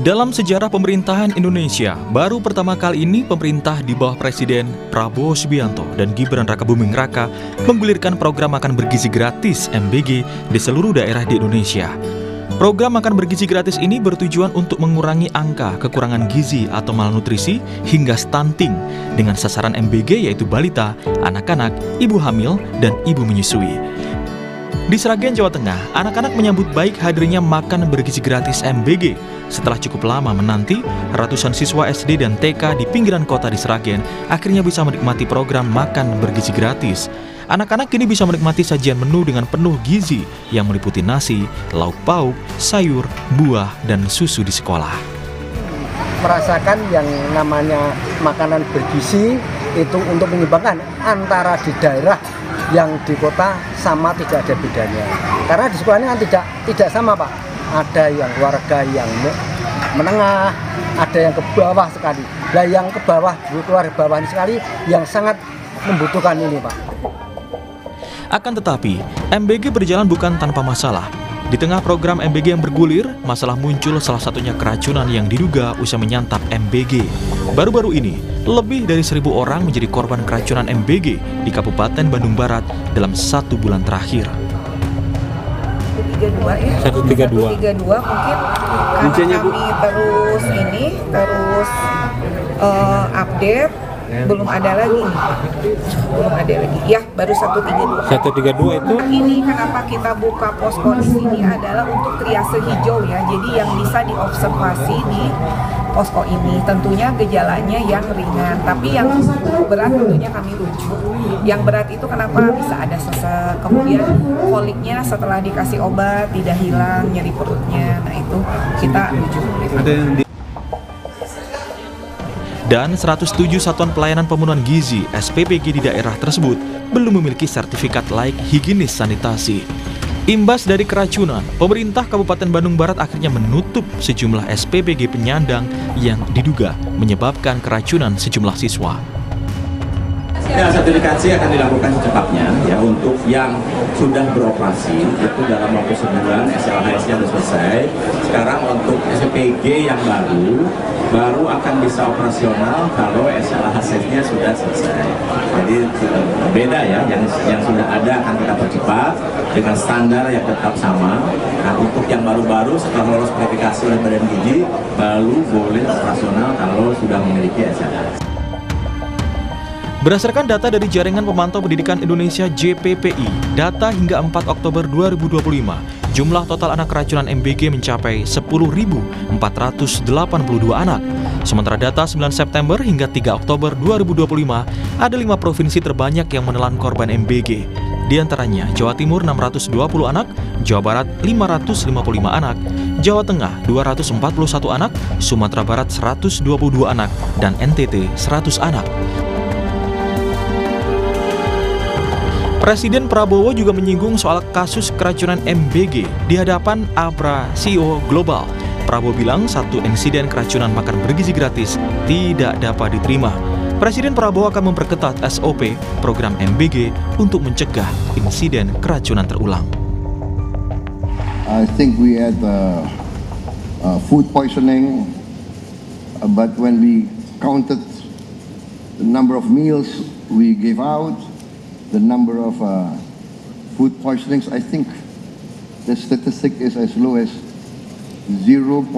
Dalam sejarah pemerintahan Indonesia, baru pertama kali ini pemerintah di bawah Presiden Prabowo Subianto dan Gibran Rakabuming Raka menggulirkan program makan bergizi gratis (MBG) di seluruh daerah di Indonesia. Program makan bergizi gratis ini bertujuan untuk mengurangi angka kekurangan gizi atau malnutrisi hingga stunting dengan sasaran MBG yaitu balita, anak-anak, ibu hamil, dan ibu menyusui. Di Sragen, Jawa Tengah, anak-anak menyambut baik hadirnya makan bergizi gratis MBG. Setelah cukup lama menanti, ratusan siswa SD dan TK di pinggiran kota di Sragen akhirnya bisa menikmati program makan bergizi gratis. Anak-anak kini bisa menikmati sajian menu dengan penuh gizi yang meliputi nasi, lauk pauk, sayur, buah, dan susu di sekolah. Merasakan yang namanya makanan bergizi itu untuk menyeimbangkan antara di daerah yang di kota sama tidak ada bedanya. Karena di sekolahnya kan tidak sama, Pak. Ada yang warga yang menengah, ada yang ke bawah sekali. Nah, yang ke bawah, keluar bawah sekali yang sangat membutuhkan ini, Pak. Akan tetapi, MBG berjalan bukan tanpa masalah. Di tengah program MBG yang bergulir, masalah muncul salah satunya keracunan yang diduga usai menyantap MBG. Baru-baru ini, lebih dari 1.000 orang menjadi korban keracunan MBG di Kabupaten Bandung Barat dalam 1 bulan terakhir. 132 mungkin karena kami terus update. Belum ada lagi ya, baru 132 itu. Ini kenapa kita buka posko di sini adalah untuk triase hijau ya, jadi yang bisa diobservasi di posko ini tentunya gejalanya yang ringan, tapi yang berat tentunya kami rujuk. Yang berat itu kenapa bisa ada sesek, kemudian koliknya setelah dikasih obat tidak hilang, nyeri perutnya, nah itu kita rujuk. Dan 107 satuan pelayanan pemenuhan gizi (SPPG) di daerah tersebut belum memiliki sertifikat layak higienis sanitasi. Imbas dari keracunan, pemerintah Kabupaten Bandung Barat akhirnya menutup sejumlah SPPG penyandang yang diduga menyebabkan keracunan sejumlah siswa. Ya, sertifikasi akan dilakukan secepatnya ya untuk yang sudah beroperasi itu dalam waktu sebulan, SLHS-nya sudah selesai. Sekarang untuk SPPG yang baru akan bisa operasional kalau SLHS-nya sudah selesai. Jadi beda ya, yang sudah ada akan kita percepat dengan standar yang tetap sama. Nah, untuk yang baru-baru setelah lolos verifikasi oleh Badan Gizi baru boleh operasional kalau sudah memiliki SLHS. Berdasarkan data dari Jaringan Pemantau Pendidikan Indonesia JPPI, data hingga 4 Oktober 2025, jumlah total anak keracunan MBG mencapai 10.482 anak. Sementara data 9 September hingga 3 Oktober 2025, ada 5 provinsi terbanyak yang menelan korban MBG. Di antaranya Jawa Timur 620 anak, Jawa Barat 555 anak, Jawa Tengah 241 anak, Sumatera Barat 122 anak, dan NTT 100 anak. Presiden Prabowo juga menyinggung soal kasus keracunan MBG di hadapan APRA CEO Global. Prabowo bilang satu insiden keracunan makan bergizi gratis tidak dapat diterima. Presiden Prabowo akan memperketat SOP program MBG untuk mencegah insiden keracunan terulang. I think we had food poisoning, but when we counted the number of meals we gave out, the number of food poisonings, I think the statistic is as low as 0.0007,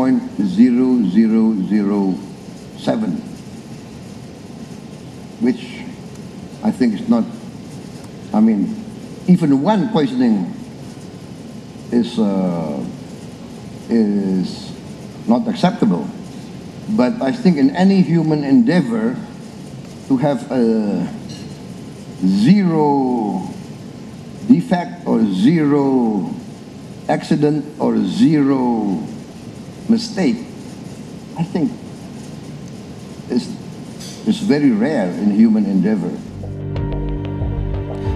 which I think is not, I mean, even one poisoning is not acceptable. But I think in any human endeavor to have a zero defect or zero accident or zero mistake, I think is very rare in human endeavor.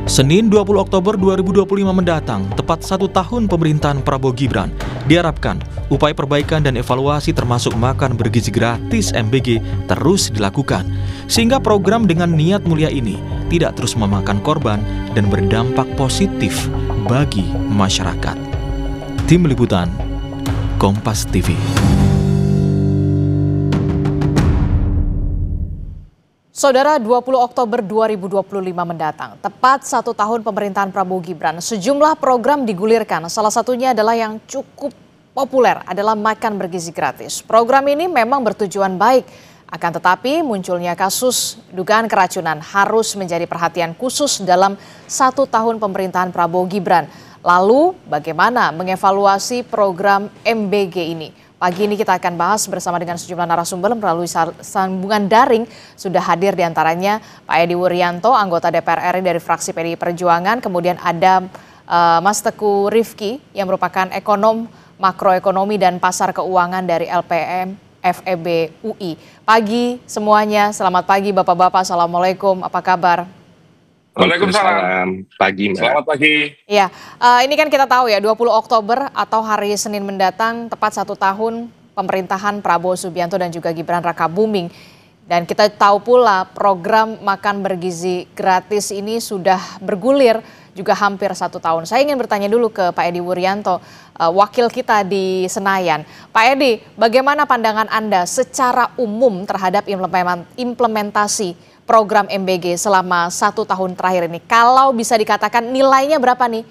Senin 20 Oktober 2025 mendatang, tepat 1 tahun pemerintahan Prabowo Gibran, diharapkan upaya perbaikan dan evaluasi termasuk makan bergizi gratis MBG terus dilakukan, sehingga program dengan niat mulia ini tidak terus memakan korban dan berdampak positif bagi masyarakat. Tim Liputan, Kompas TV. Saudara, 20 Oktober 2025 mendatang, tepat 1 tahun pemerintahan Prabowo Gibran, sejumlah program digulirkan. Salah satunya adalah yang cukup populer adalah makan bergizi gratis. Program ini memang bertujuan baik, akan tetapi munculnya kasus dugaan keracunan harus menjadi perhatian khusus dalam 1 tahun pemerintahan Prabowo Gibran. Lalu bagaimana mengevaluasi program MBG ini? Pagi ini kita akan bahas bersama dengan sejumlah narasumber melalui sambungan daring. Sudah hadir diantaranya Pak Edi Wuryanto, anggota DPR RI dari fraksi PDI Perjuangan. Kemudian ada Mas Teguh Rifki yang merupakan ekonom makroekonomi dan pasar keuangan dari LPM FEB UI. Pagi semuanya, selamat pagi Bapak-Bapak, Assalamualaikum, apa kabar? Waalaikumsalam. Pagi, Mbak. Selamat pagi. Ya, ini kan kita tahu ya 20 Oktober atau hari Senin mendatang tepat 1 tahun pemerintahan Prabowo Subianto dan juga Gibran Rakabuming. Dan kita tahu pula program makan bergizi gratis ini sudah bergulir juga hampir 1 tahun. Saya ingin bertanya dulu ke Pak Edi Wuryanto, wakil kita di Senayan. Pak Edi, bagaimana pandangan Anda secara umum terhadap implementasi program MBG selama 1 tahun terakhir ini? Kalau bisa dikatakan nilainya berapa nih?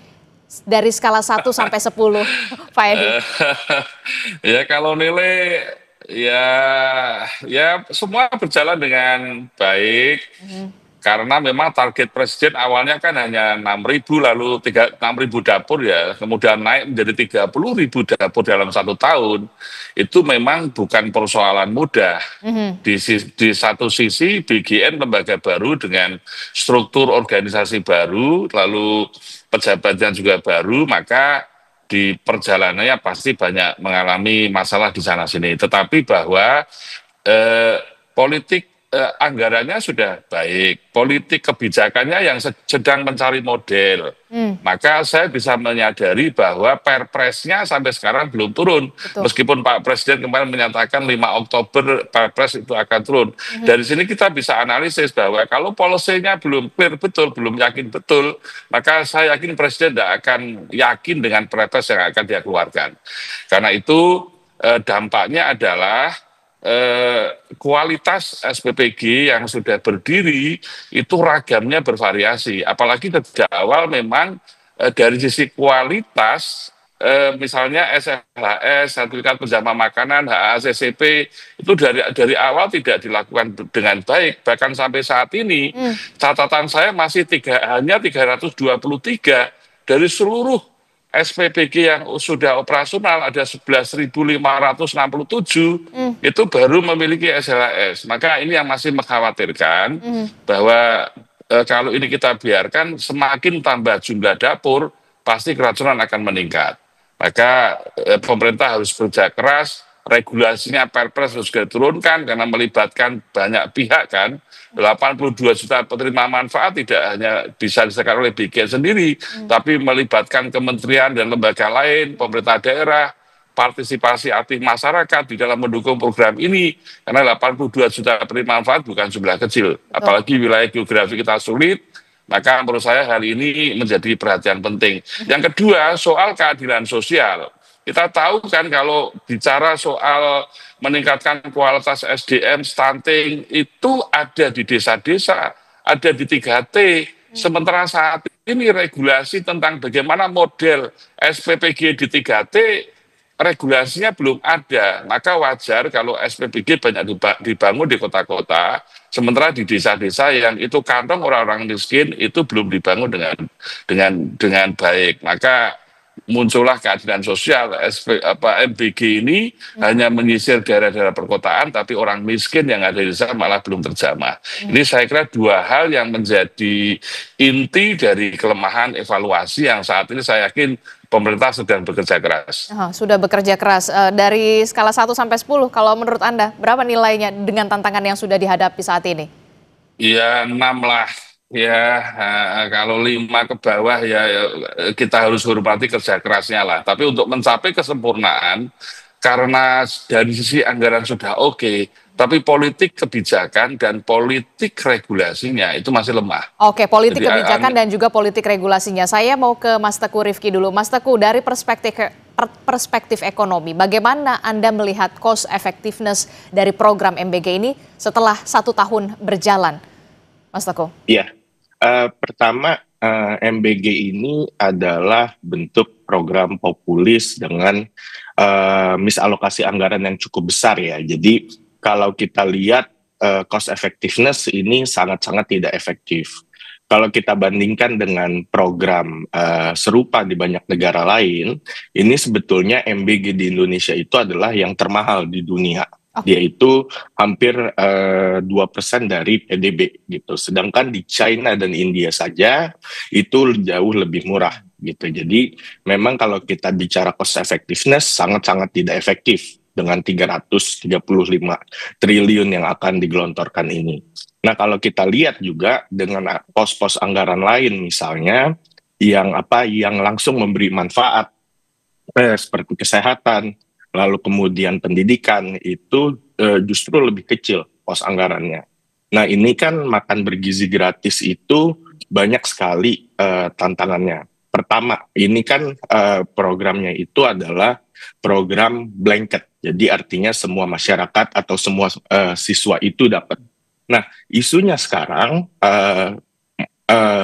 Dari skala 1 sampai 10, Pak Edi. Ya kalau nilai ya semua berjalan dengan baik. Karena memang target presiden awalnya kan hanya 6.000 lalu 6.000 dapur ya, kemudian naik menjadi 30.000 dapur dalam 1 tahun. Itu memang bukan persoalan mudah. Di satu sisi BGN lembaga baru dengan struktur organisasi baru, lalu pejabatnya juga baru, maka di perjalanannya pasti banyak mengalami masalah di sana sini. Tetapi bahwa politik anggarannya sudah baik, politik kebijakannya yang sedang mencari model. Maka saya bisa menyadari bahwa perpresnya sampai sekarang belum turun. Betul. Meskipun Pak Presiden kemarin menyatakan 5 Oktober perpres itu akan turun. Dari sini kita bisa analisis bahwa kalau policy-nya belum clear betul, belum yakin betul, maka saya yakin Presiden tidak akan yakin dengan perpres yang akan dia keluarkan. Karena itu dampaknya adalah kualitas SPPG yang sudah berdiri itu ragamnya bervariasi. Apalagi sejak awal memang dari sisi kualitas misalnya SLHS, sertifikat penjamin makanan, HACCP itu dari awal tidak dilakukan dengan baik. Bahkan sampai saat ini catatan saya masih hanya 323 dari seluruh SPPG yang sudah operasional ada 11.567 itu baru memiliki SLHS. Maka ini yang masih mengkhawatirkan bahwa kalau ini kita biarkan semakin tambah jumlah dapur pasti keracunan akan meningkat. Maka pemerintah harus bekerja keras, regulasinya perpres harus diturunkan karena melibatkan banyak pihak kan. 82 juta penerima manfaat tidak hanya bisa diselesaikan oleh BGN sendiri, tapi melibatkan kementerian dan lembaga lain, pemerintah daerah, partisipasi aktif masyarakat di dalam mendukung program ini. Karena 82 juta penerima manfaat bukan jumlah kecil, apalagi wilayah geografi kita sulit, maka menurut saya hal ini menjadi perhatian penting. Yang kedua, soal keadilan sosial. Kita tahu kan kalau bicara soal meningkatkan kualitas SDM, stunting, itu ada di desa-desa, ada di 3T. Sementara saat ini regulasi tentang bagaimana model SPPG di 3T, regulasinya belum ada. Maka wajar kalau SPPG banyak dibangun di kota-kota, sementara di desa-desa yang itu kantong orang-orang miskin itu belum dibangun dengan baik. Maka muncullah keadilan sosial. MBG ini hanya menyisir daerah-daerah perkotaan, tapi orang miskin yang ada di desa malah belum terjamah. Ini saya kira 2 hal yang menjadi inti dari kelemahan evaluasi yang saat ini saya yakin pemerintah sedang bekerja keras. Sudah bekerja keras. Dari skala 1 sampai 10, kalau menurut Anda berapa nilainya dengan tantangan yang sudah dihadapi saat ini? Ya 6 lah. Ya, kalau 5 ke bawah ya kita harus hormati kerja kerasnya lah. Tapi untuk mencapai kesempurnaan, karena dari sisi anggaran sudah oke, tapi politik kebijakan dan politik regulasinya itu masih lemah. Oke, politik kebijakan dan juga politik regulasinya. Saya mau ke Mas Teguh Rifki dulu. Mas Teguh, dari perspektif perspektif ekonomi, bagaimana Anda melihat cost effectiveness dari program MBG ini setelah 1 tahun berjalan, Mas Teguh? Iya, pertama MBG ini adalah bentuk program populis dengan misalokasi anggaran yang cukup besar ya. Jadi kalau kita lihat cost effectiveness ini sangat-sangat tidak efektif. Kalau kita bandingkan dengan program serupa di banyak negara lain, ini sebetulnya MBG di Indonesia itu adalah yang termahal di dunia. Yaitu hampir 2% dari PDB gitu. Sedangkan di China dan India saja itu jauh lebih murah gitu. Jadi memang kalau kita bicara cost effectiveness sangat-sangat tidak efektif dengan 335 triliun yang akan digelontorkan ini. Nah, kalau kita lihat juga dengan pos-pos anggaran lain misalnya yang langsung memberi manfaat seperti kesehatan, lalu kemudian pendidikan itu justru lebih kecil pos anggarannya. Nah, ini kan makan bergizi gratis itu banyak sekali tantangannya. Pertama, ini kan programnya itu adalah program blanket. Jadi artinya semua masyarakat atau semua siswa itu dapat. Nah, isunya sekarang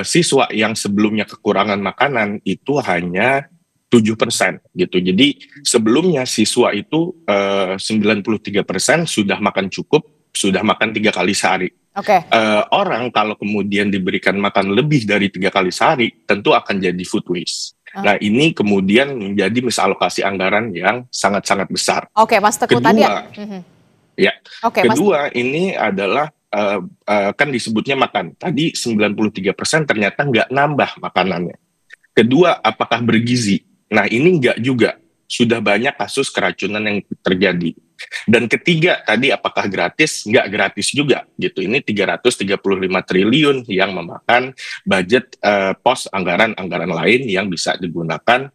siswa yang sebelumnya kekurangan makanan itu hanya 7% gitu. Jadi sebelumnya siswa itu 93% sudah makan cukup, sudah makan 3 kali sehari. Orang kalau kemudian diberikan makan lebih dari 3 kali sehari, tentu akan jadi food waste. Nah, ini kemudian menjadi misalokasi anggaran yang sangat-sangat besar. Mas Teguh tadi. Kedua, ini adalah kan disebutnya makan. Tadi 93% ternyata nggak nambah makanannya. Kedua, apakah bergizi? Nah, ini nggak juga. Sudah banyak kasus keracunan yang terjadi. Dan ketiga, tadi apakah gratis? Nggak gratis juga. Gitu. Ini 335 triliun yang memakan budget pos anggaran-anggaran lain yang bisa digunakan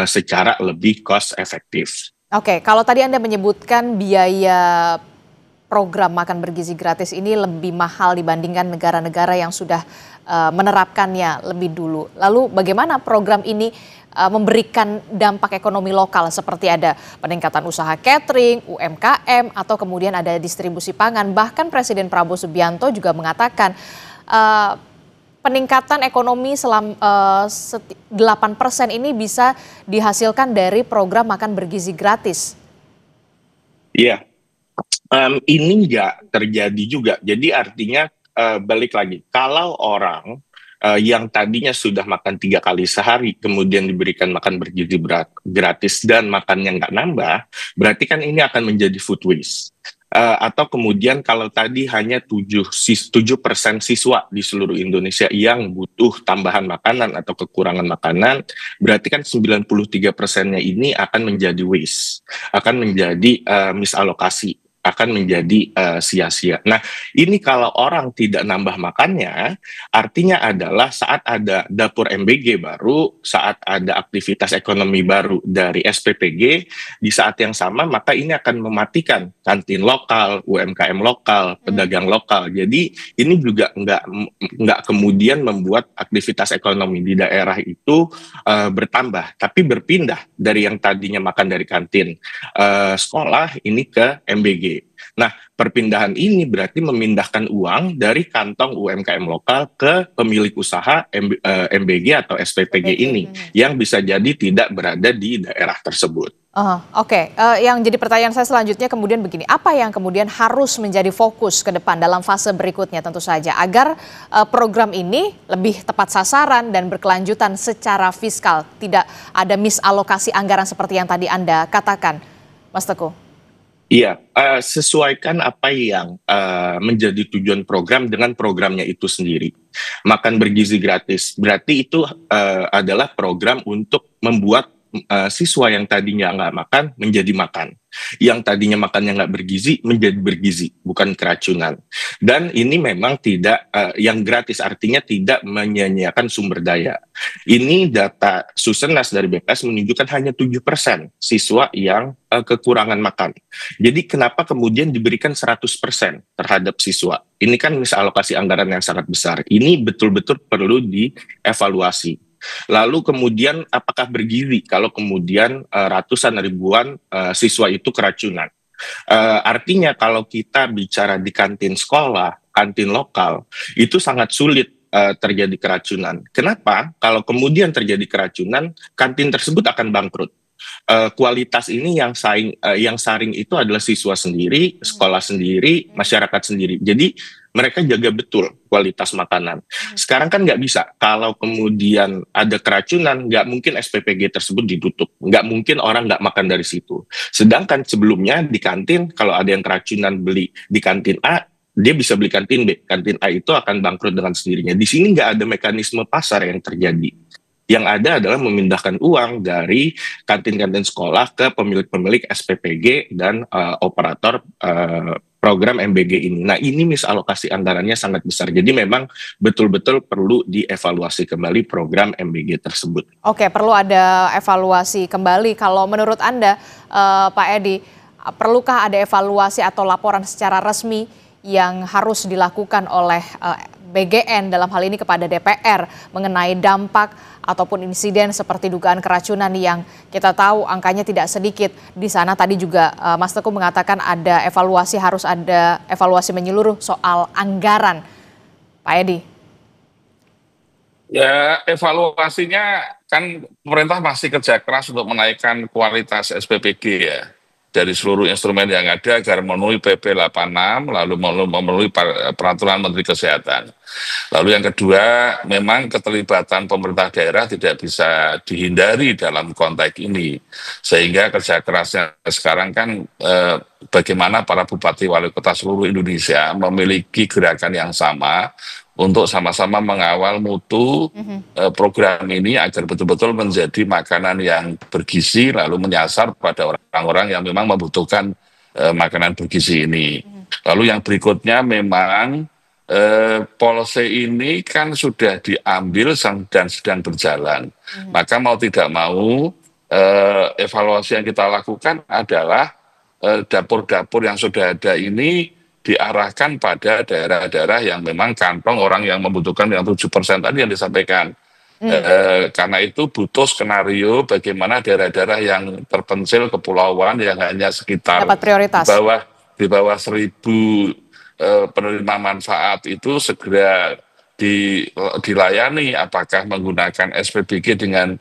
secara lebih cost efektif. Kalau tadi Anda menyebutkan biaya program makan bergizi gratis ini lebih mahal dibandingkan negara-negara yang sudah menerapkannya lebih dulu. Lalu bagaimana program ini memberikan dampak ekonomi lokal seperti ada peningkatan usaha catering, UMKM, atau kemudian ada distribusi pangan. Bahkan Presiden Prabowo Subianto juga mengatakan peningkatan ekonomi selama 8% ini bisa dihasilkan dari program makan bergizi gratis. Iya. Ini nggak terjadi juga. Jadi artinya balik lagi, kalau orang yang tadinya sudah makan 3 kali sehari, kemudian diberikan makan bergizi gratis dan makannya nggak nambah, berarti kan ini akan menjadi food waste. Atau kemudian kalau tadi hanya 7% siswa di seluruh Indonesia yang butuh tambahan makanan atau kekurangan makanan, berarti kan 93%-nya ini akan menjadi waste, akan menjadi misalokasi, akan menjadi sia-sia. Nah, ini kalau orang tidak nambah makannya, artinya adalah saat ada dapur MBG baru, saat ada aktivitas ekonomi baru dari SPPG, di saat yang sama maka ini akan mematikan kantin lokal, UMKM lokal, pedagang lokal. Jadi ini juga nggak kemudian membuat aktivitas ekonomi di daerah itu bertambah, tapi berpindah dari yang tadinya makan dari kantin sekolah ini ke MBG. Nah, perpindahan ini berarti memindahkan uang dari kantong UMKM lokal ke pemilik usaha MBG atau SPPG ini yang bisa jadi tidak berada di daerah tersebut. Yang jadi pertanyaan saya selanjutnya kemudian begini, apa yang kemudian harus menjadi fokus ke depan dalam fase berikutnya tentu saja agar program ini lebih tepat sasaran dan berkelanjutan secara fiskal, tidak ada misalokasi anggaran seperti yang tadi Anda katakan, Mas Teguh? Iya, sesuaikan apa yang menjadi tujuan program dengan programnya itu sendiri. Makan bergizi gratis, berarti itu adalah program untuk membuat siswa yang tadinya nggak makan menjadi makan. Yang tadinya makannya nggak bergizi menjadi bergizi, bukan keracunan. Dan ini memang tidak, yang gratis artinya tidak menyia-nyiakan sumber daya. Ini data Susenas dari BPS menunjukkan hanya 7% siswa yang kekurangan makan. Jadi kenapa kemudian diberikan 100% terhadap siswa? Ini kan misalokasi anggaran yang sangat besar. Ini betul-betul perlu dievaluasi. Lalu kemudian apakah bergizi kalau kemudian ratusan ribuan siswa itu keracunan? Artinya kalau kita bicara di kantin sekolah, kantin lokal, itu sangat sulit terjadi keracunan. Kenapa? Kalau kemudian terjadi keracunan, kantin tersebut akan bangkrut. Kualitas ini yang saring itu adalah siswa sendiri, sekolah sendiri, masyarakat sendiri. Jadi mereka jaga betul kualitas makanan. Sekarang kan nggak bisa. Kalau kemudian ada keracunan, nggak mungkin SPPG tersebut ditutup. Nggak mungkin orang nggak makan dari situ. Sedangkan sebelumnya di kantin, kalau ada yang keracunan beli di kantin A, dia bisa beli kantin B. Kantin A itu akan bangkrut dengan sendirinya. Di sini nggak ada mekanisme pasar yang terjadi. Yang ada adalah memindahkan uang dari kantin-kantin sekolah ke pemilik-pemilik SPPG dan operator program MBG ini. Nah, ini misalokasi anggarannya sangat besar. Jadi memang betul-betul perlu dievaluasi kembali program MBG tersebut. Oke, perlu ada evaluasi kembali. Kalau menurut Anda, Pak Edi, perlukah ada evaluasi atau laporan secara resmi yang harus dilakukan oleh BGN dalam hal ini kepada DPR mengenai dampak ataupun insiden seperti dugaan keracunan yang kita tahu angkanya tidak sedikit di sana. Tadi juga Mas Teguh mengatakan ada evaluasi, harus ada evaluasi menyeluruh soal anggaran. Pak Edi. Ya, evaluasinya kan pemerintah masih kerja keras untuk menaikkan kualitas SPPG ya. Dari seluruh instrumen yang ada agar memenuhi PP 86, lalu memenuhi peraturan Menteri Kesehatan. Lalu yang kedua, memang keterlibatan pemerintah daerah tidak bisa dihindari dalam konteks ini. Sehingga kerja kerasnya sekarang kan bagaimana para bupati wali kota seluruh Indonesia memiliki gerakan yang sama untuk sama-sama mengawal mutu program ini agar betul-betul menjadi makanan yang bergizi lalu menyasar pada orang-orang yang memang membutuhkan makanan bergizi ini. Lalu yang berikutnya memang policy ini kan sudah diambil dan sedang berjalan. Maka mau tidak mau evaluasi yang kita lakukan adalah dapur-dapur yang sudah ada ini diarahkan pada daerah-daerah yang memang kantong orang yang membutuhkan yang 7% tadi yang disampaikan. Karena itu butuh skenario bagaimana daerah-daerah yang terpencil kepulauan yang hanya sekitar di bawah 1.000 penerima manfaat itu segera dilayani, apakah menggunakan SPBG dengan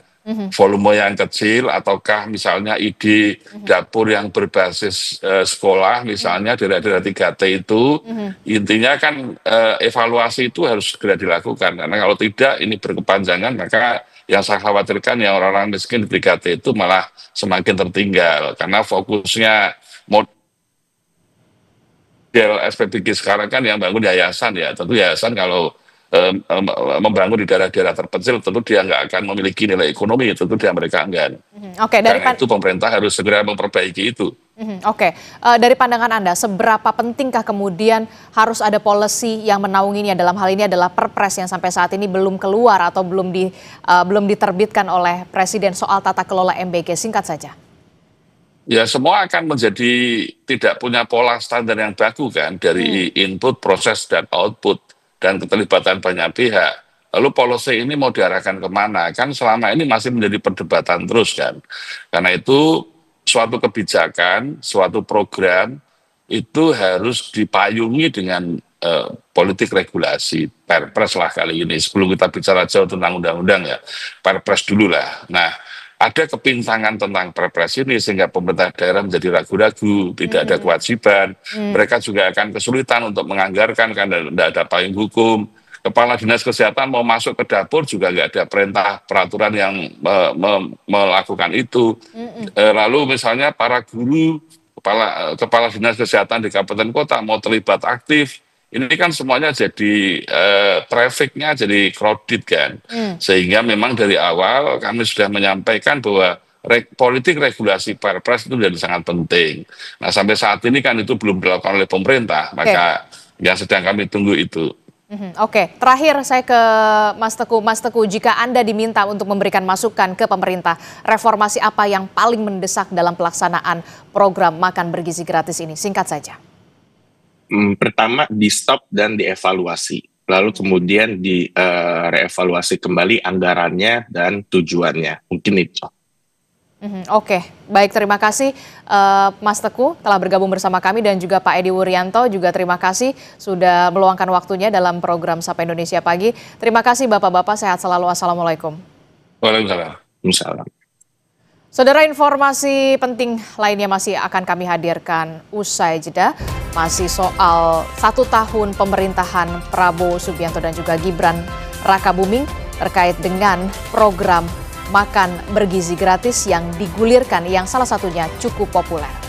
volume yang kecil ataukah misalnya ide dapur yang berbasis sekolah misalnya daerah-daerah 3T itu intinya kan evaluasi itu harus segera dilakukan karena kalau tidak ini berkepanjangan maka yang saya khawatirkan yang orang-orang miskin di 3T itu malah semakin tertinggal karena fokusnya model SPBG sekarang kan yang bangun yayasan ya, tentu yayasan kalau membangun di daerah-daerah terpencil tentu dia nggak akan memiliki nilai ekonomi, tentu dia mereka enggan. Karena itu pemerintah harus segera memperbaiki itu. Dari pandangan Anda, seberapa pentingkah kemudian harus ada policy yang menaunginya dalam hal ini adalah Perpres yang sampai saat ini belum keluar atau belum diterbitkan oleh Presiden soal tata kelola MBG, singkat saja. Ya semua akan menjadi tidak punya pola standar yang baku kan dari input, proses, dan output. Dan keterlibatan banyak pihak. Lalu policy ini mau diarahkan kemana? Kan selama ini masih menjadi perdebatan terus kan. Karena itu suatu kebijakan, suatu program itu harus dipayungi dengan politik regulasi. Perpres lah kali ini. Sebelum kita bicara jauh tentang undang-undang ya, Perpres dulu lah. Nah, ada kepintangan tentang Perpres ini sehingga pemerintah daerah menjadi ragu-ragu, tidak ada kewajiban. Mereka juga akan kesulitan untuk menganggarkan karena tidak ada payung hukum. Kepala Dinas Kesehatan mau masuk ke dapur juga nggak ada perintah peraturan yang melakukan itu. Lalu misalnya para guru, kepala Dinas Kesehatan di kabupaten kota mau terlibat aktif. Ini kan semuanya jadi trafficnya jadi crowded kan. Sehingga memang dari awal kami sudah menyampaikan bahwa politik regulasi Perpres itu menjadi sangat penting. Nah sampai saat ini kan itu belum dilakukan oleh pemerintah, maka yang sedang kami tunggu itu. Terakhir saya ke Mas Teguh. Mas Teguh, jika Anda diminta untuk memberikan masukan ke pemerintah, reformasi apa yang paling mendesak dalam pelaksanaan program makan bergizi gratis ini? Singkat saja. Pertama, di stop dan dievaluasi. lalu kemudian reevaluasi kembali anggarannya dan tujuannya. Mungkin itu. Oke, baik, terima kasih Mas Teguh telah bergabung bersama kami dan juga Pak Edi Wuryanto juga terima kasih sudah meluangkan waktunya dalam program Sapa Indonesia Pagi. Terima kasih Bapak-Bapak, sehat selalu. Assalamualaikum. Waalaikumsalam. Saudara, informasi penting lainnya masih akan kami hadirkan usai jeda. Masih soal 1 tahun pemerintahan Prabowo Subianto dan juga Gibran Rakabuming terkait dengan program makan bergizi gratis yang digulirkan yang salah satunya cukup populer.